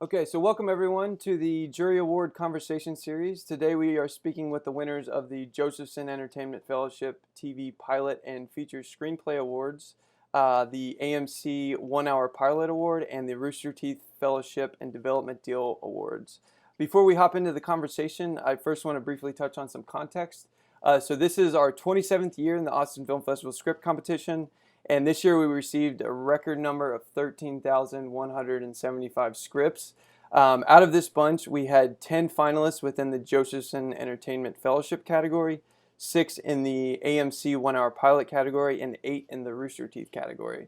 Okay, so welcome everyone to the Jury Award Conversation Series. Today we are speaking with the winners of the Josephson Entertainment Fellowship TV Pilot and Feature Screenplay Awards, the AMC 1 Hour Pilot Award, and the Rooster Teeth Fellowship and Development Deal Awards. Before we hop into the conversation, I first want to briefly touch on some context. So this is our 27th year in the Austin Film Festival script competition. And this year we received a record number of 13,175 scripts. Out of this bunch, we had 10 finalists within the Josephson Entertainment Fellowship category, 6 in the AMC 1 Hour Pilot category, and 8 in the Rooster Teeth category.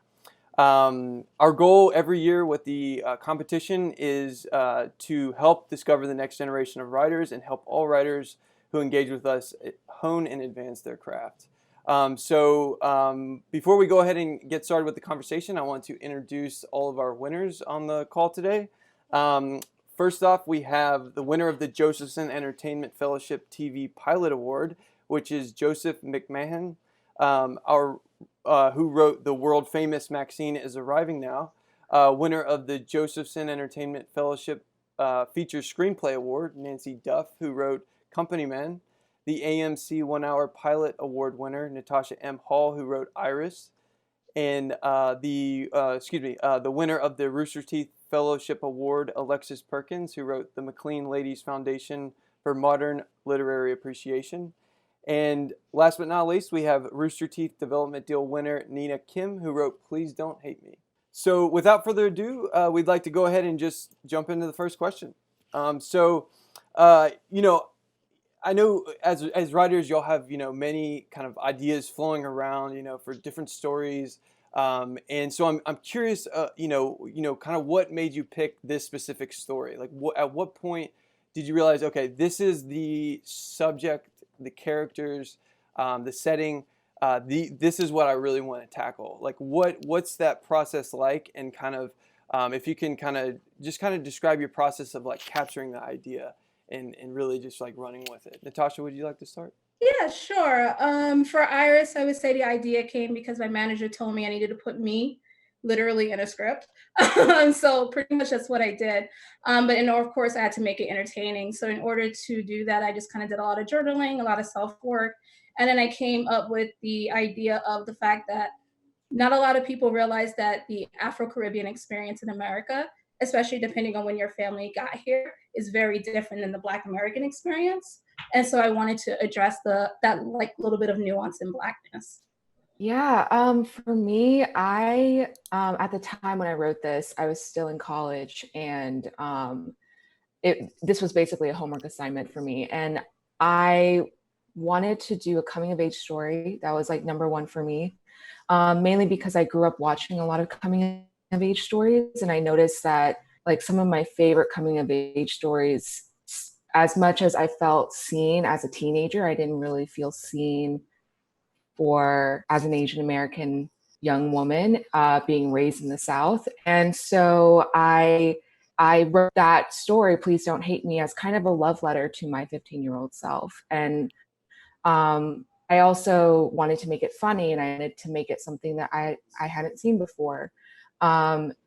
Our goal every year with the competition is to help discover the next generation of writers and help all writers who engage with us hone and advance their craft. Before we go ahead and get started with the conversation, I want to introduce all of our winners on the call today. First off, we have the winner of the Josephson Entertainment Fellowship TV Pilot Award, which is Joseph McMahon, who wrote the world famous Maxine is Arriving Now. Winner of the Josephson Entertainment Fellowship Feature Screenplay Award, Nancy Duff, who wrote Company Men. The AMC 1 Hour Pilot Award winner, Natasha M, who wrote Iris, and the winner of the Rooster Teeth Fellowship Award, Alexis Perkins, who wrote the Mclean Ladies Foundation for Modern Literary Appreciation. And last but not least, we have Rooster Teeth Development Deal winner, Nina Kim, who wrote Please Don't Hate Me. So without further ado, we'd like to go ahead and just jump into the first question. I know as writers, you'll have, many kind of ideas flowing around, for different stories. And so I'm curious, kind of what made you pick this specific story? Like at what point did you realize, okay, this is the subject, the characters, the setting, this is what I really want to tackle. Like what's that process like? And kind of, if you can kind of describe your process of like capturing the idea. And really just like running with it. Natasha, would you like to start? Yeah, sure. For Iris, I would say the idea came because my manager told me I needed to put me literally in a script. So pretty much that's what I did. Of course, I had to make it entertaining. So in order to do that, I just kind of did a lot of journaling, a lot of self-work. And then I came up with the idea of the fact that not a lot of people realize that the Afro-Caribbean experience in America, especially depending on when your family got here, is very different than the Black American experience. And so I wanted to address that like little bit of nuance in Blackness. Yeah, for me, I at the time when I wrote this, I was still in college, and this was basically a homework assignment for me, and I wanted to do a coming of age story. That was like number one for me, mainly because I grew up watching a lot of coming of age stories, and I noticed that like some of my favorite coming of age stories, as much as I felt seen as a teenager, I didn't really feel seen as an Asian American young woman being raised in the South. And so I wrote that story, Please Don't Hate Me, as kind of a love letter to my 15-year-old self. And I also wanted to make it funny, and I wanted to make it something that I hadn't seen before.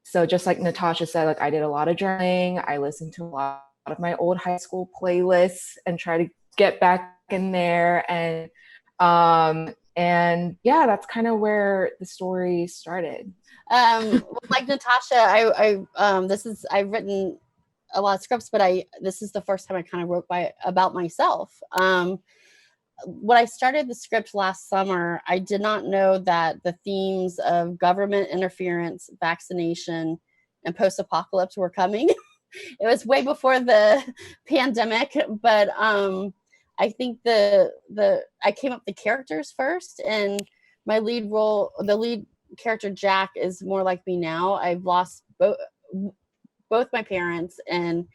So just like Natasha said, like I did a lot of journaling. I listened to a lot of my old high school playlists and try to get back in there. And yeah, that's kind of where the story started. Like Natasha, I've written a lot of scripts, but this is the first time I kind of wrote about myself. When I started the script last summer, I did not know that the themes of government interference, vaccination, and post-apocalypse were coming. It was way before the pandemic, but I think I came up with the characters first, and the lead character Jack is more like me now. I've lost both my parents, and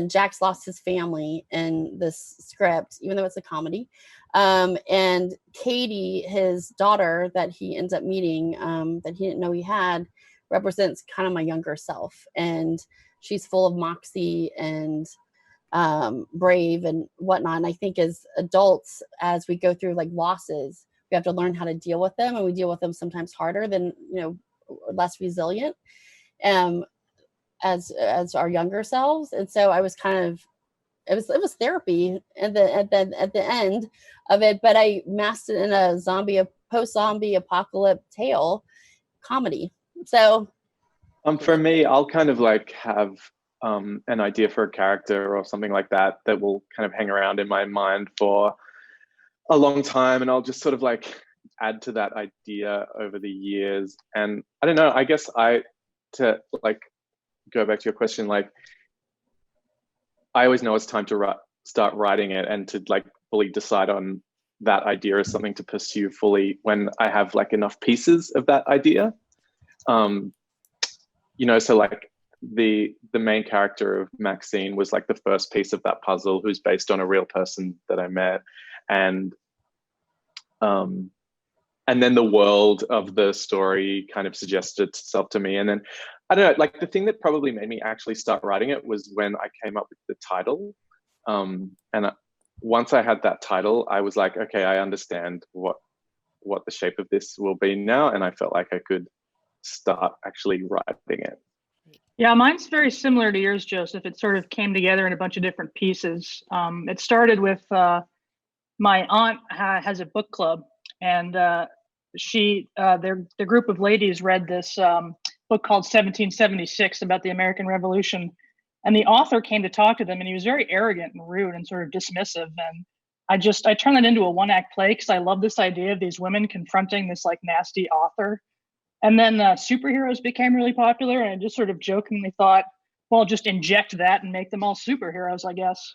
Jack's lost his family in this script, even though it's a comedy. And Katie, his daughter that he ends up meeting, that he didn't know he had, represents kind of my younger self. And she's full of moxie and brave and whatnot. And I think as adults, as we go through like losses, we have to learn how to deal with them, and we deal with them sometimes harder than, less resilient. as our younger selves. And so I was kind of, it was therapy at the end of it, but I masked it in a post-zombie apocalypse tale comedy. So For me, I'll kind of like have an idea for a character or something like that will kind of hang around in my mind for a long time, and I'll just sort of like add to that idea over the years. And I don't know, I guess to like go back to your question, like I always know it's time to start writing it and to like fully decide on that idea as something to pursue fully when I have like enough pieces of that idea. You know, so like the main character of Maxine was like the first piece of that puzzle, who's based on a real person that I met. And then the world of the story kind of suggested itself to me. And then, I don't know, like the thing that probably made me actually start writing it was when I came up with the title. Once I had that title, I was like, okay, I understand what the shape of this will be now. And I felt like I could start actually writing it. Yeah, mine's very similar to yours, Joseph. It sort of came together in a bunch of different pieces. It started with my aunt has a book club, and the group of ladies read this book called 1776 about the American Revolution, and the author came to talk to them, and he was very arrogant and rude and sort of dismissive. And I turned it into a one-act play because I love this idea of these women confronting this like nasty author. And then superheroes became really popular, and I just sort of jokingly thought, well, just inject that and make them all superheroes, I guess.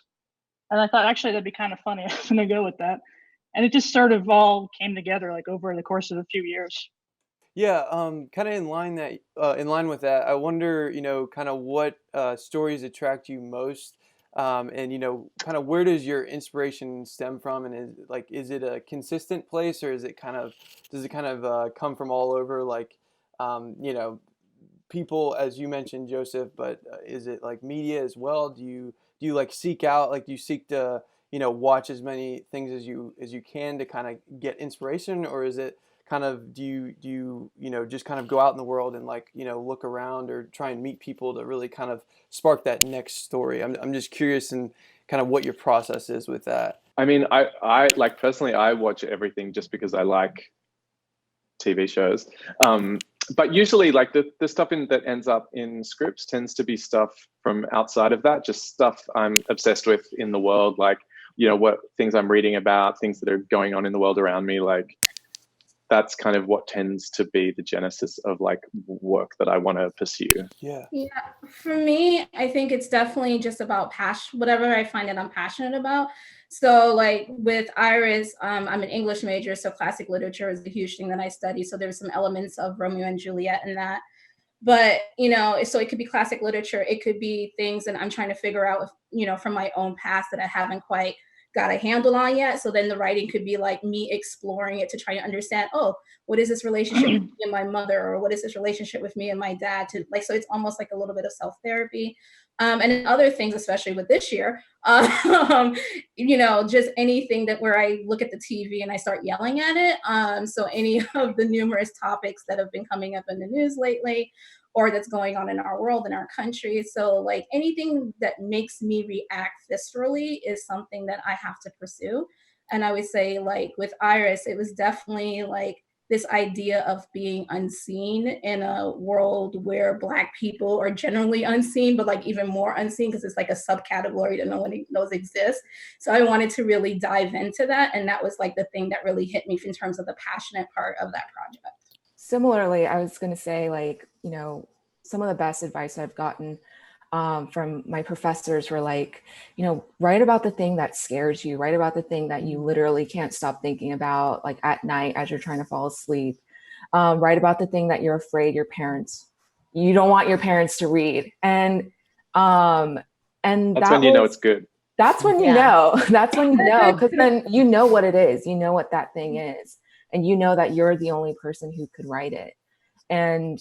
And I thought, actually, that'd be kind of funny. I'm going to go with that. And it just sort of all came together like over the course of a few years. Yeah, kind of in line with that, I wonder, kind of what stories attract you most, and kind of where does your inspiration stem from, and is it a consistent place, or does it kind of come from all over, like, people, as you mentioned, Joseph, but is it like media as well? Do you like seek out, like, do you seek to watch as many things as you can to kind of get inspiration, or is it kind of do you just kind of go out in the world and like look around or try and meet people to really kind of spark that next story? I'm just curious and kind of what your process is with that. I mean, I like personally, I watch everything just because I like TV shows. But usually like the stuff that ends up in scripts tends to be stuff from outside of that, just stuff I'm obsessed with in the world, like, what things I'm reading about, things that are going on in the world around me. Like, that's kind of what tends to be the genesis of like work that I want to pursue. Yeah. For me, I think it's definitely just about passion, whatever I find that I'm passionate about. So like with Iris, I'm an English major, so classic literature is a huge thing that I study. So there's some elements of Romeo and Juliet in that. But, so it could be classic literature. It could be things that I'm trying to figure out, from my own past that I haven't quite got a handle on yet. So then the writing could be like me exploring it to try to understand, what is this relationship with me and my mother, or what is this relationship with me and my dad, to like, so it's almost like a little bit of self-therapy. And then other things, especially with this year, just anything where I look at the TV and I start yelling at it. So any of the numerous topics that have been coming up in the news lately, or that's going on in our world, in our country. So like anything that makes me react viscerally is something that I have to pursue. And I would say like with Iris, it was definitely like this idea of being unseen in a world where Black people are generally unseen, but like even more unseen because it's like a subcategory that no one knows exists. So I wanted to really dive into that. And that was like the thing that really hit me in terms of the passionate part of that project. Similarly, I was going to say, like, some of the best advice I've gotten from my professors were like, write about the thing that scares you, write about the thing that you literally can't stop thinking about, like at night as you're trying to fall asleep. Write about the thing that you're afraid you don't want your parents to read. And that's when you know it's good. That's when you know. That's when you know, because then you know what it is. You know what that thing is. And you know that you're the only person who could write it. And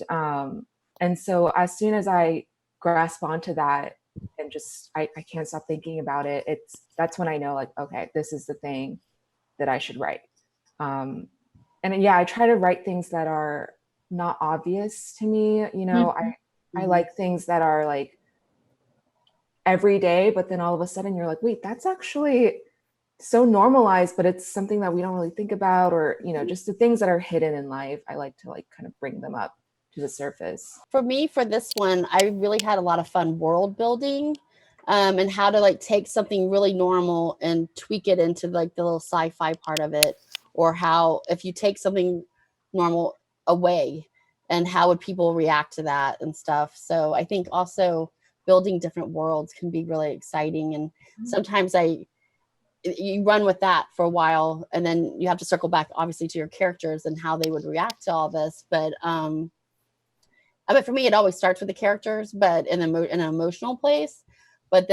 so as soon as I grasp onto that and just I can't stop thinking about it, that's when I know, like, okay, this is the thing that I should write. And I try to write things that are not obvious to me. I like things that are like every day, but then all of a sudden you're like, wait, that's actually so normalized, but it's something that we don't really think about, or, you know, just the things that are hidden in life. I like to like kind of bring them up to the surface. For me, for this one, I really had a lot of fun world building, and how to like take something really normal and tweak it into like the little sci-fi part of it, or how if you take something normal away, and how would people react to that and stuff. So I think also building different worlds can be really exciting, and sometimes you run with that for a while, and then you have to circle back obviously to your characters and how they would react to all this. But I mean, for me, it always starts with the characters, but in an emotional place. But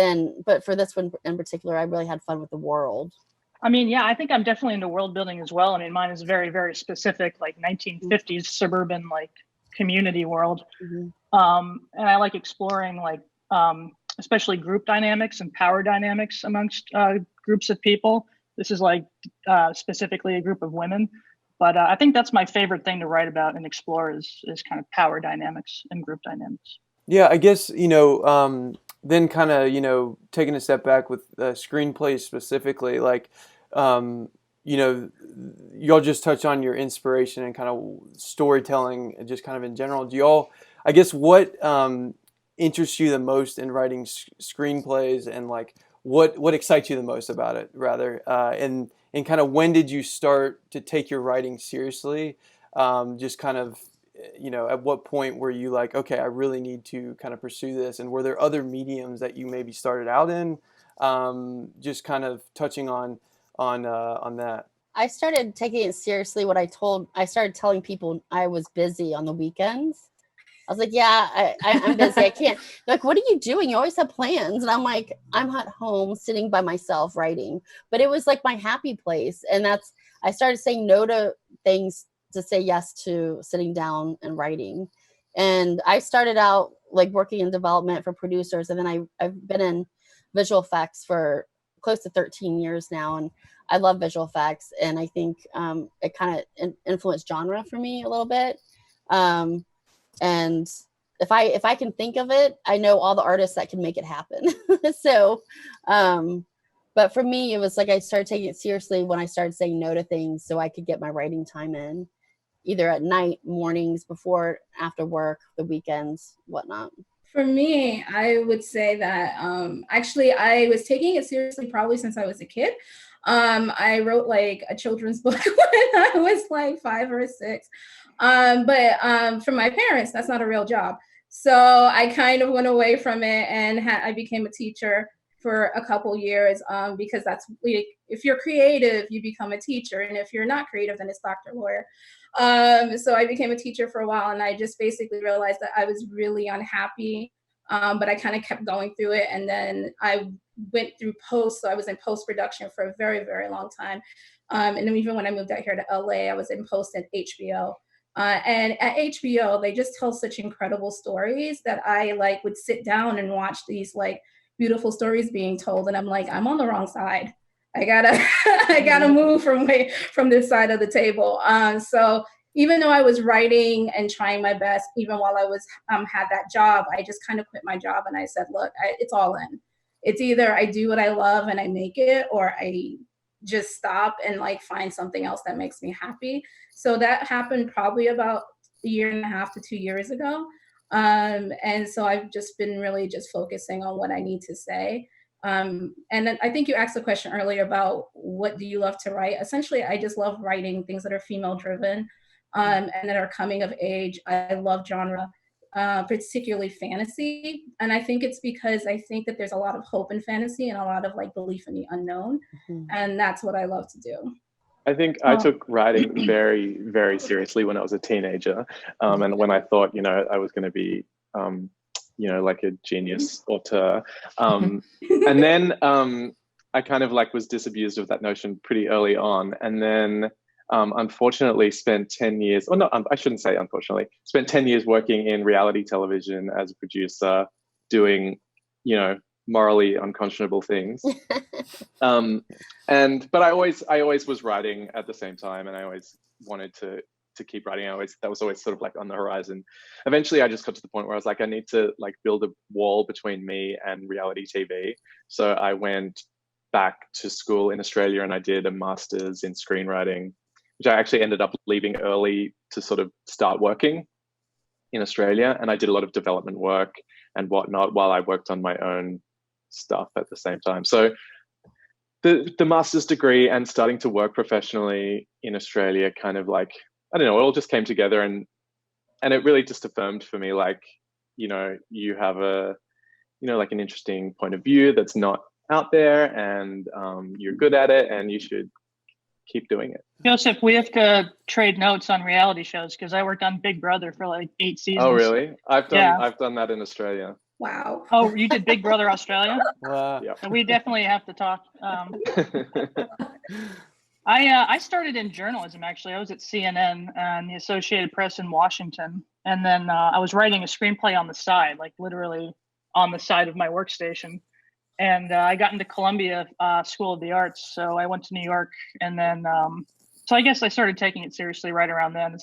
for this one in particular, I really had fun with the world. I mean, yeah, I think I'm definitely into world building as well. I mean, mine is very, very specific, like 1950s suburban, like community world. And I like exploring like, especially group dynamics and power dynamics amongst groups of people. This is like specifically a group of women. But I think that's my favorite thing to write about and explore is kind of power dynamics and group dynamics. Yeah, I guess, then kind of, taking a step back with screenplays specifically, like, y'all just touch on your inspiration and kind of storytelling, just kind of in general. Do y'all, I guess, what interests you the most in writing screenplays, and like what excites you the most about it, rather, and kind of when did you start to take your writing seriously? Just kind of, at what point were you like, okay, I really need to kind of pursue this? And were there other mediums that you maybe started out in? Just kind of touching on that. I started taking it seriously. I started telling people I was busy on the weekends. I was like, yeah, I'm busy. I can't. They're like, what are you doing? You always have plans. And I'm like, I'm at home sitting by myself writing. But it was like my happy place. And I started saying no to things to say yes to sitting down and writing. And I started out like working in development for producers. And then I've been in visual effects for close to 13 years now. And I love visual effects. And I think it kind of influenced genre for me a little bit. And if I can think of it, I know all the artists that can make it happen. So, but for me, it was like I started taking it seriously when I started saying no to things so I could get my writing time in, either at night, mornings, before, after work, the weekends, whatnot. For me, I would say that actually I was taking it seriously probably since I was a kid. I wrote like a children's book when I was like 5 or 6. But for my parents, that's not a real job. So I kind of went away from it, and I became a teacher for a couple years because that's, if you're creative, you become a teacher. And if you're not creative, then it's doctor, lawyer. So I became a teacher for a while, and I just basically realized that I was really unhappy, but I kind of kept going through it. And then I went through post, so I was in post-production for a very, very long time. And then even when I moved out here to LA, I was in post at HBO. And at HBO, they just tell such incredible stories that I like would sit down and watch these like beautiful stories being told. And I'm like, I'm on the wrong side. I gotta move from this side of the table. So even though I was writing and trying my best, even while I was had that job, I just kind of quit my job and I said, look, it's all in. It's either I do what I love and I make it, or I just stop and like find something else that makes me happy. So that happened probably about 1.5 years to 2 years ago. And so I've just been really just focusing on what I need to say. And then I think you asked a question earlier about what do you love to write? Essentially, I just love writing things that are female driven and that are coming of age. I love genre, particularly fantasy. And I think it's because I think that there's a lot of hope in fantasy and a lot of like belief in the unknown. And that's what I love to do. I think I took writing very, very seriously when I was a teenager. And when I thought, I was going to be, like a genius auteur. And then I kind of like was disabused of that notion pretty early on. And then unfortunately spent 10 years, or no, I shouldn't say unfortunately, spent 10 years working in reality television as a producer, doing, morally unconscionable things. But I always was writing at the same time, and I always wanted to to keep writing. That was always sort of like on the horizon. Eventually I just got to the point where I was like, I need to like build a wall between me and reality TV. So I went back to school in Australia and I did a master's in screenwriting, which I actually ended up leaving early to sort of start working in Australia. And I did a lot of development work and whatnot while I worked on my own stuff at the same time. So the master's degree and starting to work professionally in Australia kind of like, I don't know, it all just came together, and it really just affirmed for me, like, you know, you have a, you know, like an interesting point of view that's not out there, and you're good at it, and you should keep doing it. Joseph, we have to trade notes on reality shows because I worked on Big Brother for like 8 seasons. Oh, really? I've Yeah. done that in Australia. Wow. Oh, you did Big Brother Australia? Wow. Yeah. So we definitely have to talk. I started in journalism, actually. I was at CNN and the Associated Press in Washington. And then I was writing a screenplay on the side, like literally on the side of my workstation. And I got into Columbia School of the Arts. So I went to New York. And then, so I guess I started taking it seriously right around then,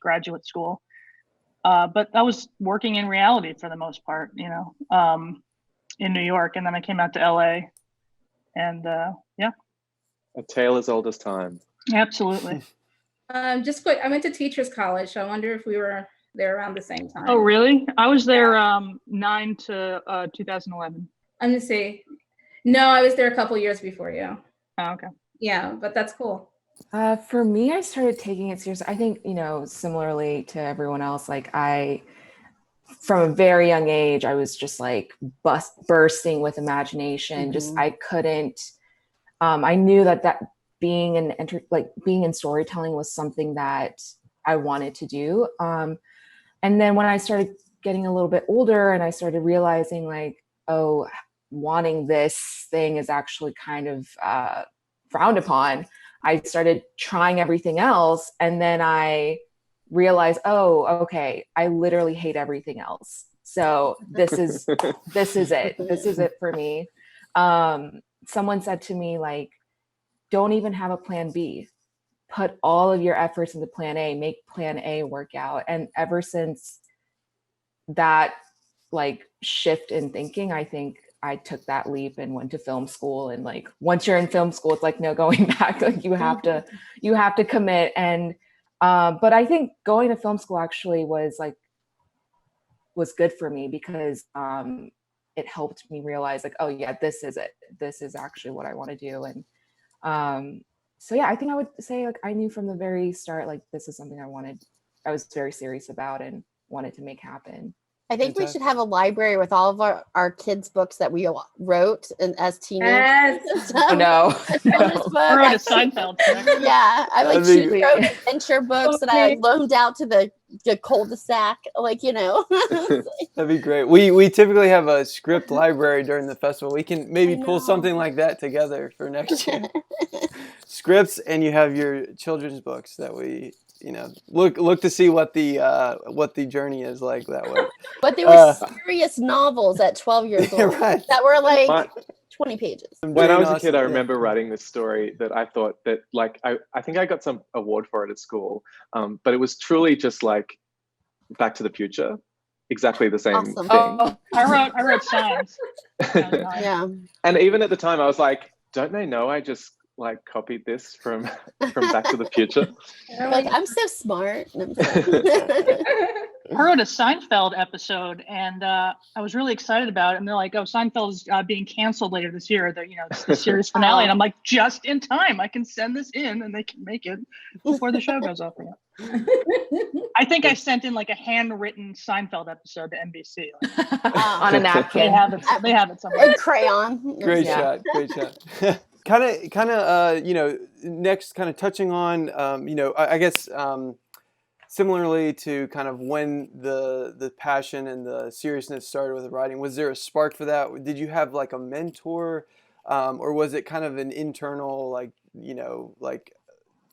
graduate school. But I was working in reality for the most part, you know, in New York. And then I came out to LA. And yeah. A tale as old as time. Absolutely. Just quick, I went to Teachers College. So I wonder if we were there around the same time. Oh, really? I was there 9 to 2011. Let me see. No, I was there a couple years before you. Oh, okay. Yeah, but that's cool. For me, I started taking it seriously. I think, you know, similarly to everyone else, like from a very young age, I was just like bursting with imagination. Just, I couldn't, I knew that being in storytelling was something that I wanted to do. And then when I started getting a little bit older and I started realizing like, oh, wanting this thing is actually kind of frowned upon, I started trying everything else. And then I realized, oh, okay, I literally hate everything else. So this is it. This is it for me. Someone said to me, like, don't even have a plan B. Put all of your efforts into plan A, make plan A work out. And ever since that like shift in thinking, I think I took that leap and went to film school. And like, once you're in film school, it's like no going back. Like you have to commit. And but I think going to film school actually was good for me because it helped me realize like, oh yeah, this is it. This is actually what I want to do. And so yeah, I think I would say like I knew from the very start like this is something I was very serious about and wanted to make happen. I think we should have a library with all of our kids' books that we wrote and as teenagers. Yes. Oh no. I wrote a Seinfeld check. Yeah, I like That'd be- wrote adventure books that I loaned out to the cul-de-sac, like, you know. That'd be great. We typically have a script library during the festival. We can maybe pull something like that together for next year. Scripts, and you have your children's books that we, you know, look to see what the journey is like that way. But they were serious novels at 12 years old Right. that were like 20 pages. When I was a kid, I Yeah. remember writing this story that I thought that like I think I got some award for it at school, but it was truly just like Back to the Future, exactly the same Awesome. thing. Oh, I wrote Signs. Yeah. And even at the time, I was like, don't they know I just like copied this from Back to the Future? Like, I'm so smart. And I wrote a Seinfeld episode, and I was really excited about it. And they're like, "Oh, Seinfeld's being canceled later this year. It's the series finale." And I'm like, "Just in time! I can send this in, and they can make it before the show goes off again." I think I sent in like a handwritten Seinfeld episode to NBC. Like, on a napkin. they have it somewhere. A crayon. Great Yeah. shot. Kind of, you know, next kind of touching on, you know, I guess similarly to kind of when the passion and the seriousness started with writing, was there a spark for that? Did you have like a mentor, or was it kind of an internal, like, you know, like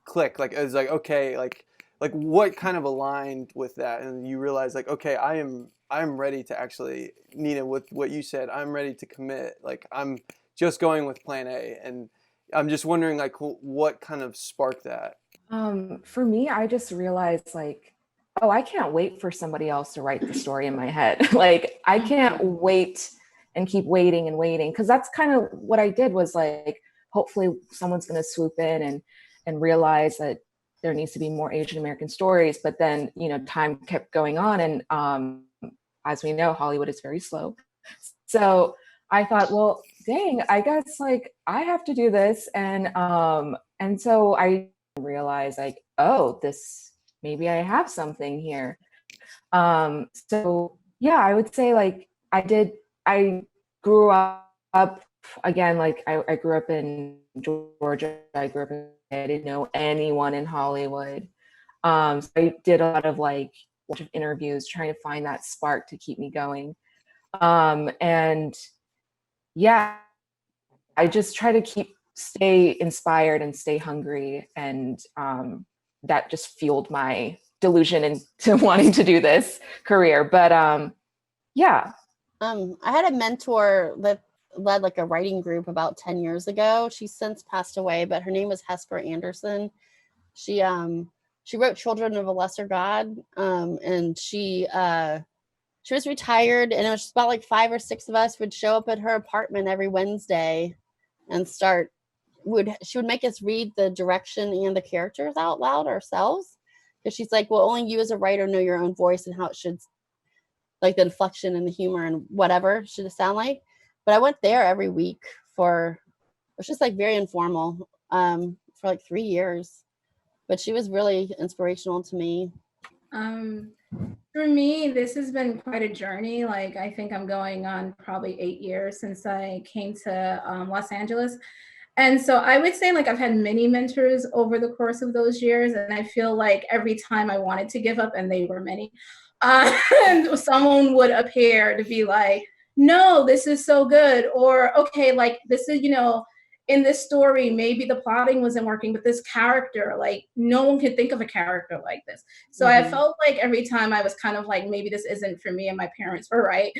click, like it was like, okay, like what kind of aligned with that? And you realize like, okay, I'm ready to actually, Nina, with what you said, I'm ready to commit. Like I'm just going with plan A. And I'm just wondering like what kind of sparked that? For me, I just realized like, oh, I can't wait for somebody else to write the story in my head. Like, I can't wait and keep waiting and waiting. Cause that's kind of what I did was like, hopefully someone's going to swoop in and realize that there needs to be more Asian American stories. But then, you know, time kept going on. And as we know, Hollywood is very slow. So I thought, well, dang, I guess like I have to do this. And so I realized like, oh, this, maybe I have something here. So yeah, I would say like I grew up again, like I grew up in Georgia. I didn't know anyone in Hollywood. So I did a lot of like bunch of interviews trying to find that spark to keep me going. And yeah, I just try to stay inspired and stay hungry. And that just fueled my delusion into wanting to do this career. But yeah. I had a mentor that led like a writing group about 10 years ago. She's since passed away, but her name was Hesper Anderson. She wrote Children of a Lesser God. And she was retired, and it was just about like 5 or 6 of us would show up at her apartment every Wednesday and she would make us read the direction and the characters out loud ourselves. Because she's like, well, only you as a writer know your own voice and how it should, like the inflection and the humor and whatever should it sound like. But I went there every week it was just like very informal for like 3 years. But she was really inspirational to me. For me, this has been quite a journey. Like, I think I'm going on probably 8 years since I came to Los Angeles. And so I would say like I've had many mentors over the course of those years. And I feel like every time I wanted to give up, and they were many, and someone would appear to be like, no, this is so good. Or, okay, like this is, you know, in this story, maybe the plotting wasn't working, but this character, like no one could think of a character like this. So I felt like every time I was kind of like, maybe this isn't for me, and my parents were right.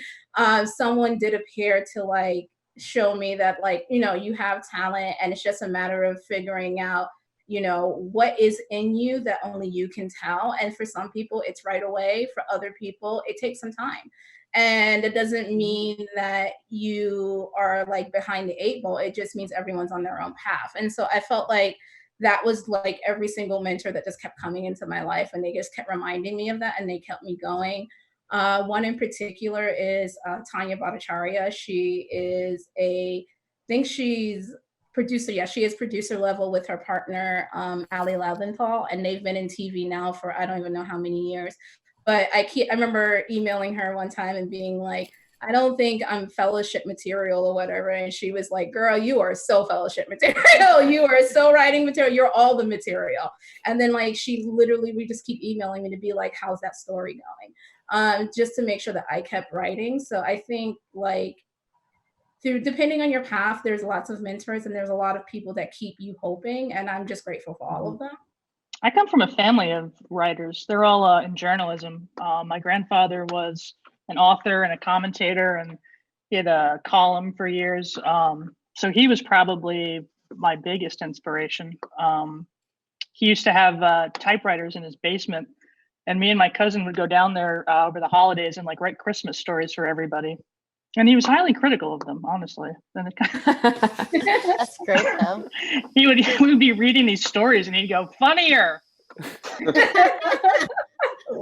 Someone did appear to like show me that like, you know, you have talent, and it's just a matter of figuring out, you know, what is in you that only you can tell. And for some people, it's right away. For other people, it takes some time. And it doesn't mean that you are like behind the 8 ball. It just means everyone's on their own path. And so I felt like that was like every single mentor that just kept coming into my life, and they just kept reminding me of that, and they kept me going. One in particular is Tanya Bhattacharya. She is I think she's producer. Yeah, she is producer level with her partner, Ali Laubenthal, and they've been in TV now for I don't even know how many years. But I remember emailing her one time and being like, I don't think I'm fellowship material or whatever. And she was like, girl, you are so fellowship material. You are so writing material. You're all the material. And then like, we just keep emailing me to be like, how's that story going? Just to make sure that I kept writing. So I think like, depending on your path, there's lots of mentors, and there's a lot of people that keep you hoping. And I'm just grateful for all of them. I come from a family of writers. They're all in journalism. My grandfather was an author and a commentator, and he had a column for years. So he was probably my biggest inspiration. He used to have typewriters in his basement, and me and my cousin would go down there over the holidays and like write Christmas stories for everybody. And he was highly critical of them, honestly. That's great, though. He would be reading these stories, and he'd go, funnier.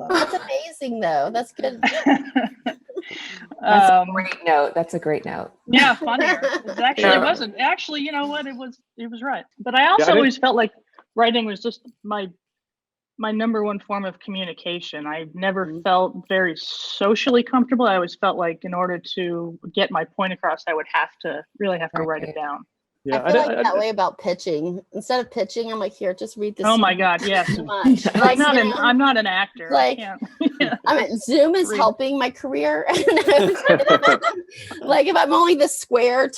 That's amazing, though. That's good. That's a great note. That's a great note. Yeah, funnier. It wasn't. Actually, you know what? It was right. But I also always felt like writing was just my number one form of communication. I never felt very socially comfortable. I always felt like in order to get my point across, I would have to write it down. Yeah, I feel like that way about pitching. Instead of pitching, I'm like, here, just read this. Oh my God, yes. Too much. Like, I'm not an actor. Like, I mean, Zoom is helping my career. Like, if I'm only this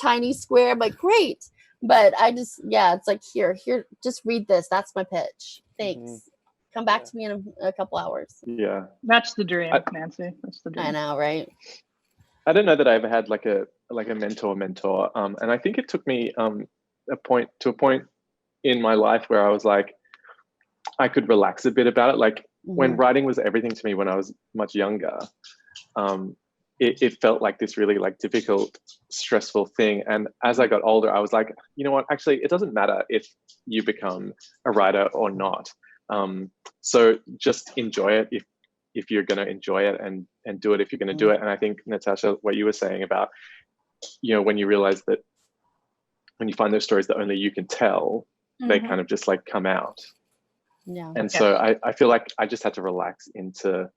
tiny square, I'm like, great. But it's like, here, just read this. That's my pitch. Thanks. Come back to me in a couple hours. Yeah. That's the dream, Nancy. That's the dream. I know, right? I don't know that I ever had like a mentor. And I think it took me a point in my life where I was like, I could relax a bit about it. Like when Mhm. writing was everything to me when I was much younger, it felt like this really like difficult, stressful thing. And as I got older, I was like, you know what, actually, it doesn't matter if you become a writer or not. So just enjoy it if you're going to enjoy it, and do it if you're going to do it. And I think, Natasha, what you were saying about, you know, when you realize that when you find those stories that only you can tell, they kind of just like come out. Yeah. And so I feel like I just had to relax into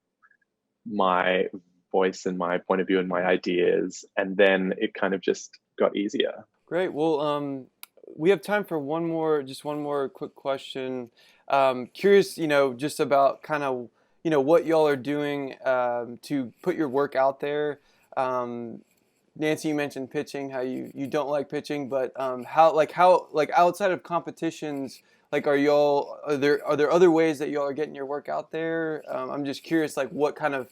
my voice and my point of view and my ideas, and then it kind of just got easier. Great. Well, we have time for one more quick question. Curious, just about kind of, what y'all are doing to put your work out there. Nancy, you mentioned pitching, how you don't like pitching, but how outside of competitions, like are there other ways that y'all are getting your work out there? I'm just curious, like what kind of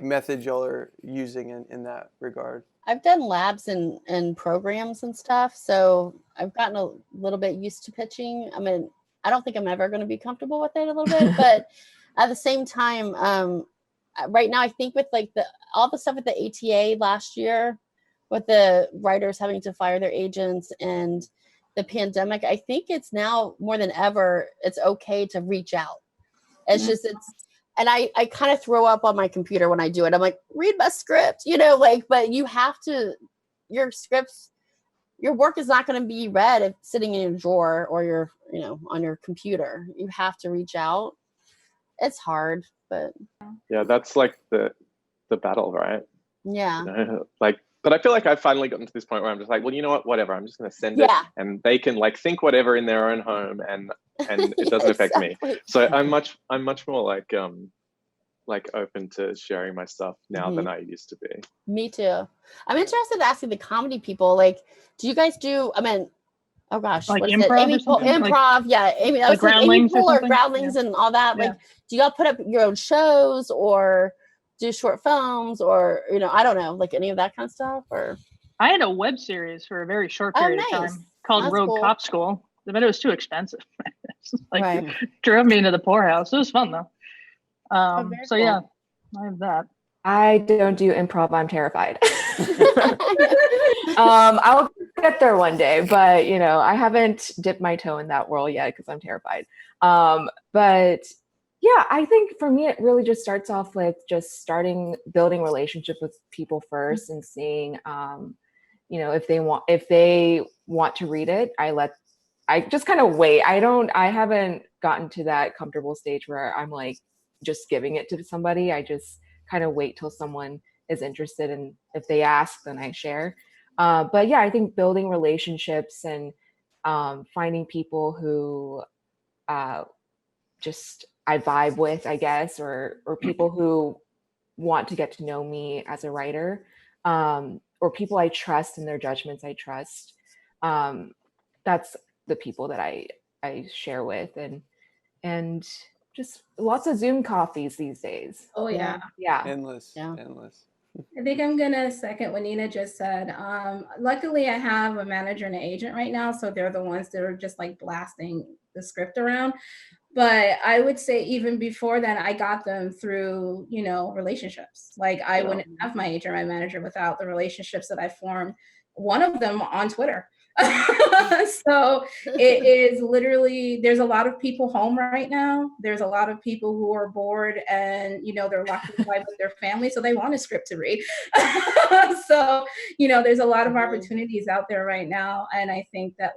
methods y'all are using in that regard. I've done labs and programs and stuff, so I've gotten a little bit used to pitching. I mean, I don't think I'm ever going to be comfortable with it a little bit, but at the same time, right now I think with like all the stuff at the ATA last year, with the writers having to fire their agents and the pandemic, I think it's now more than ever, it's okay to reach out. It's just, and I kind of throw up on my computer when I do it. I'm like, read my script, but you have to, your scripts, your work is not going to be read if sitting in your drawer or your, on your computer. You have to reach out. It's hard, but. Yeah, that's like the battle, right? Yeah. But I feel like I've finally gotten to this point where I'm just like, well, you know what, whatever. I'm just going to send it, and they can like think whatever in their own home, and it doesn't affect me. So I'm much more like open to sharing my stuff now than I used to be. Me too. I'm interested in asking the comedy people, like, do you guys do? I mean, oh gosh, like what is improv it? Amy or something? Improv, yeah. Amy, I was like Amy Groundlings or Poehler, something? Groundlings, and all that. Yeah. Like, do y'all put up your own shows or do short films or I don't know, like any of that kind of stuff? Or I had a web series for a very short period of time called That's Rogue cool. Cop School, but it was too expensive. Drove me into the poorhouse. It was fun though. So yeah, I have that. I don't do improv. I'm terrified. I'll get there one day, but I haven't dipped my toe in that world yet because I'm terrified. But yeah, I think for me, it really just starts off with just building relationship with people first and seeing, if they want to read it, I just kind of wait. I haven't gotten to that comfortable stage where I'm like just giving it to somebody. I just kind of wait till someone is interested, and if they ask, then I share. But yeah, I think building relationships and finding people who just I vibe with, I guess, or people who want to get to know me as a writer, or people I trust and their judgments I trust. That's the people that I share with, and just lots of Zoom coffees these days. Oh yeah. Yeah. Endless. I think I'm gonna second what Nina just said. Luckily, I have a manager and an agent right now, so they're the ones that are just like blasting the script around. But I would say even before that, I got them through, relationships. Like I wouldn't have my agent, my manager without the relationships that I formed. One of them on Twitter. So it is literally, there's a lot of people home right now. There's a lot of people who are bored and, they're locked inside with their family. So they want a script to read. So, there's a lot of opportunities out there right now. And I think that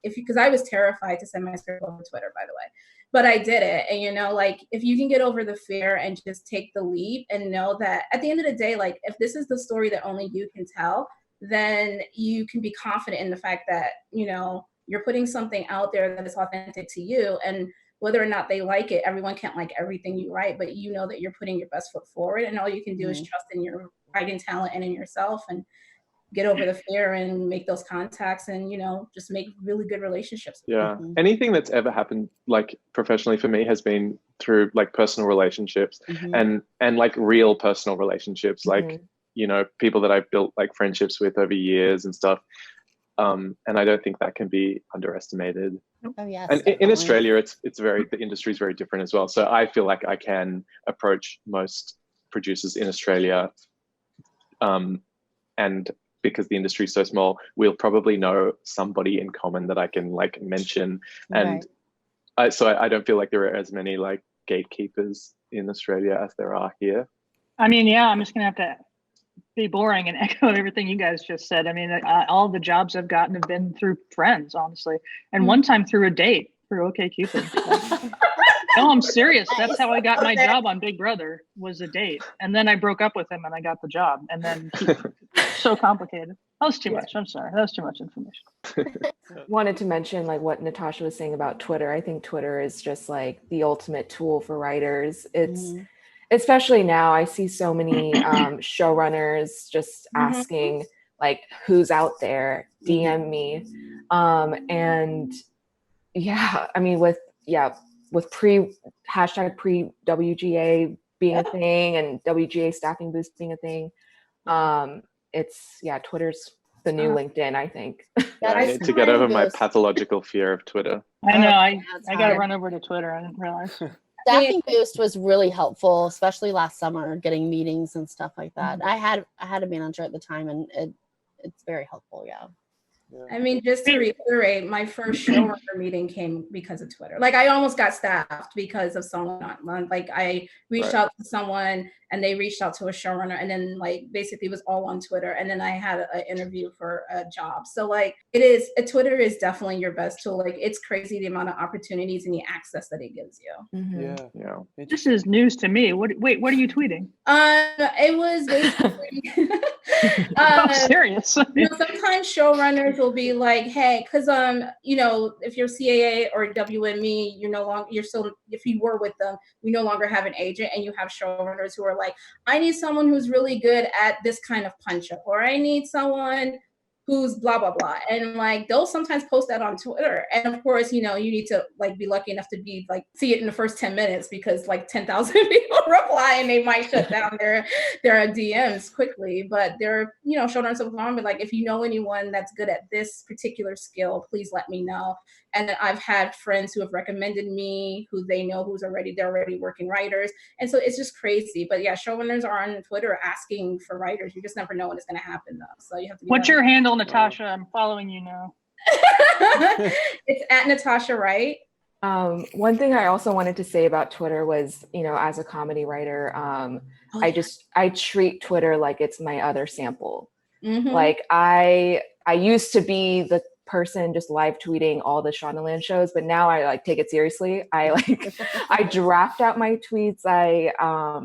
because I was terrified to send my script over Twitter, by the way, but I did it. And, if you can get over the fear and just take the leap and know that at the end of the day, if this is the story that only you can tell, then you can be confident in the fact that, you're putting something out there that is authentic to you. And whether or not they like it, everyone can't like everything you write, but you know that you're putting your best foot forward. And all you can do is trust in your writing talent and in yourself and get over the fear and make those contacts and, just make really good relationships. Yeah. Anything that's ever happened professionally for me has been through personal relationships and real personal relationships, people that I've built friendships with over years and stuff. and I don't think that can be underestimated. Oh yes. And in definitely. Australia, the industry is very different as well. So I feel like I can approach most producers in Australia, and because the industry is so small, we'll probably know somebody in common that I can like mention, and so I don't feel like there are as many like gatekeepers in Australia as there are here. I mean, yeah, I'm just gonna have to be boring and echo everything you guys just said. I mean, all the jobs I've gotten have been through friends, honestly, and one time through a date through OkCupid. No, I'm serious. That's how I got my job on Big Brother, was a date, and then I broke up with him and I got the job, and then so complicated. That was too much. I'm sorry. That was too much information. Wanted to mention like what Natasha was saying about Twitter. I think Twitter is just like the ultimate tool for writers. It's especially now, I see so many showrunners just asking like, who's out there, DM me. And yeah, I mean, with hashtag pre WGA being a thing and WGA staffing boost being a thing, Twitter's the new LinkedIn, I think. Yeah, I need to get over my pathological fear of Twitter. I know. I got to run over to Twitter. I didn't realize. Staffing boost was really helpful, especially last summer, getting meetings and stuff like that. I had a manager at the time, and it's very helpful. Yeah. I mean, just to reiterate, my first showrunner meeting came because of Twitter. Like, I almost got staffed because of someone. Like, I reached out to someone, and they reached out to a showrunner, and then like basically it was all on Twitter. And then I had an interview for a job. So like, Twitter is definitely your best tool. Like, it's crazy the amount of opportunities and the access that it gives you. Yeah. This is news to me. What are you tweeting? It was basically. I'm serious. Sometimes showrunners will be like, hey, because if you're CAA or WME, if you were with them, we no longer have an agent, and you have showrunners who are like, I need someone who's really good at this kind of punch up, or I need someone who's blah blah blah, and like they'll sometimes post that on Twitter, and of course you need to like be lucky enough to be like see it in the first 10 minutes, because like 10,000 people reply and they might shut down their DMs quickly. But they're showrunners of long, but like, if you know anyone that's good at this particular skill, please let me know. And then I've had friends who have recommended me, who they know they're already working writers, and so it's just crazy. But yeah, showrunners are on Twitter asking for writers. You just never know when it's going to happen, though. So you have to. What's your handle, Natasha? I'm following you now. It's at Natasha Wright. One thing I also wanted to say about Twitter was, as a comedy writer, I treat Twitter like it's my other sample. Like I used to be the person just live tweeting all the Shondaland shows, but now I like take it seriously. I draft out my tweets.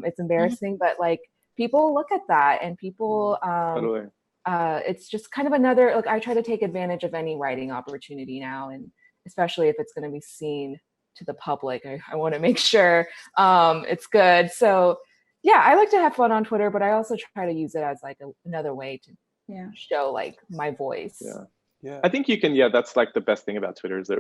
It's embarrassing, but like people look at that, and people Totally. It's just kind of another, like, I try to take advantage of any writing opportunity now, and especially if it's going to be seen to the public, I want to make sure it's good. So yeah, I like to have fun on Twitter, but I also try to use it as like another way to show like my voice. Yeah. I think you can, that's like the best thing about Twitter, is that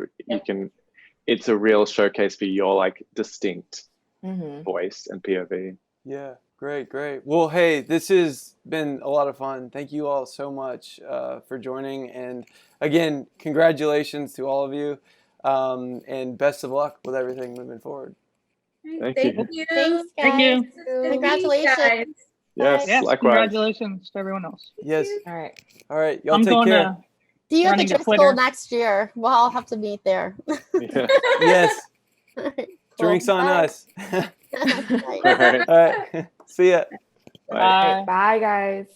it's a real showcase for your like distinct voice and POV. Yeah, great. Well, hey, this has been a lot of fun. Thank you all so much for joining. And again, congratulations to all of you, and best of luck with everything moving forward. Thank you. Thanks, guys. Thank you. Congratulations. Yes, likewise. Congratulations to everyone else. Yes. All right. Y'all I'm take going care. See you at the Running to Driscoll Twitter. next year. Well, I'll have to meet there. Yeah. Yes. All right, cool. Drinks on Bye. us. Bye. All right. All right. See ya. Bye. Bye, guys.